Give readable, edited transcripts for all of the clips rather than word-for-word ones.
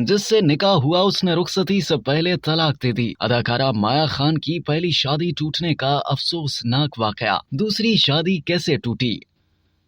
जिस से निकाह हुआ उसने रुखसती से पहले तलाक दे दी। अदाकारा माया खान की पहली शादी टूटने का अफसोसनाक वाकया। दूसरी शादी कैसे टूटी?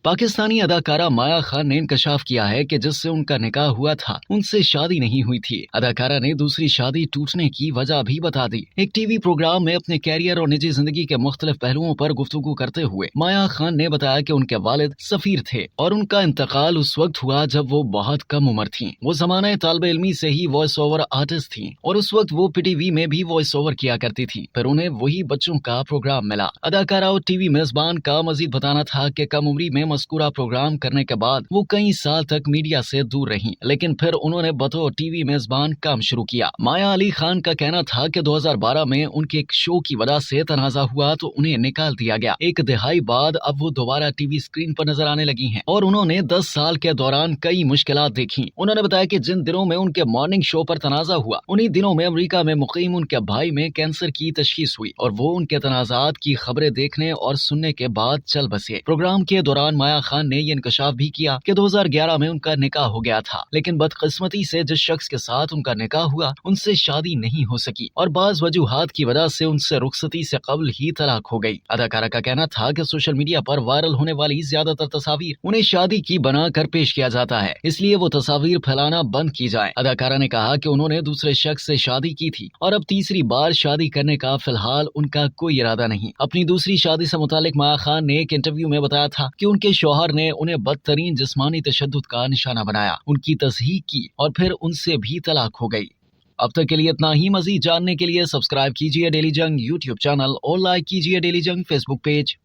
पाकिस्तानी अदाकारा माया खान ने इंकशाफ किया है कि जिससे उनका निकाह हुआ था उनसे शादी नहीं हुई थी। अदाकारा ने दूसरी शादी टूटने की वजह भी बता दी। एक टीवी प्रोग्राम में अपने कैरियर और निजी जिंदगी के मुख्तलिफ पहलुओं पर गुफ्तगू करते हुए माया खान ने बताया कि उनके वालिद सफीर थे और उनका इंतकाल उस वक्त हुआ जब वो बहुत कम उम्र थी। वो जमाने तालिब इल्मी से ही वॉइस ओवर आर्टिस्ट थी और उस वक्त वो पीटीवी में भी वॉइस ओवर किया करती थी। फिर उन्हें वही बच्चों का प्रोग्राम मिला। अदाकारा और टीवी मेजबान का मजीद बताना था कि कम उम्री में मज़कूरा प्रोग्राम करने के बाद वो कई साल तक मीडिया से दूर रहीं, लेकिन फिर उन्होंने बतौर टीवी मेजबान काम शुरू किया। माया अली खान का कहना था कि 2012 में उनके एक शो की वजह से तनाजा हुआ तो उन्हें निकाल दिया गया। एक दिहाई बाद अब वो दोबारा टीवी स्क्रीन पर नजर आने लगी हैं और उन्होंने 10 साल के दौरान कई मुश्किलात देखी। उन्होंने बताया कि जिन दिनों में उनके मॉर्निंग शो पर तनाजा हुआ उन्हीं दिनों में अमेरिका में मुकीम उनके भाई में कैंसर की तशखीस हुई और वो उनके तनाजात की खबरें देखने और सुनने के बाद चल बसे। प्रोग्राम के दौरान माया खान ने ये इंकशाफ भी किया कि 2011 में उनका निकाह हो गया था, लेकिन बदकिस्मती से जिस शख्स के साथ उनका निकाह हुआ उनसे शादी नहीं हो सकी और बाज वजूहात की वजह से उनसे रुखसती से कबल ही तलाक हो गई। अदाकारा का कहना था कि सोशल मीडिया पर वायरल होने वाली ज्यादातर तस्वीर उन्हें शादी की बनाकर पेश किया जाता है, इसलिए वो तस्वीर फैलाना बंद की जाए। अदाकारा ने कहा कि उन्होंने दूसरे शख्स से शादी की थी और अब तीसरी बार शादी करने का फिलहाल उनका कोई इरादा नहीं। अपनी दूसरी शादी से मुतालिक माया खान ने एक इंटरव्यू में बताया था कि उनके शौहर ने उन्हें बदतरीन जिस्मानी तशद्दुद का निशाना बनाया, उनकी तस्हीक की और फिर उनसे भी तलाक हो गई। अब तक के लिए इतना ही। मजीद जानने के लिए सब्सक्राइब कीजिए डेली जंग यूट्यूब चैनल और लाइक कीजिए डेली जंग फेसबुक पेज।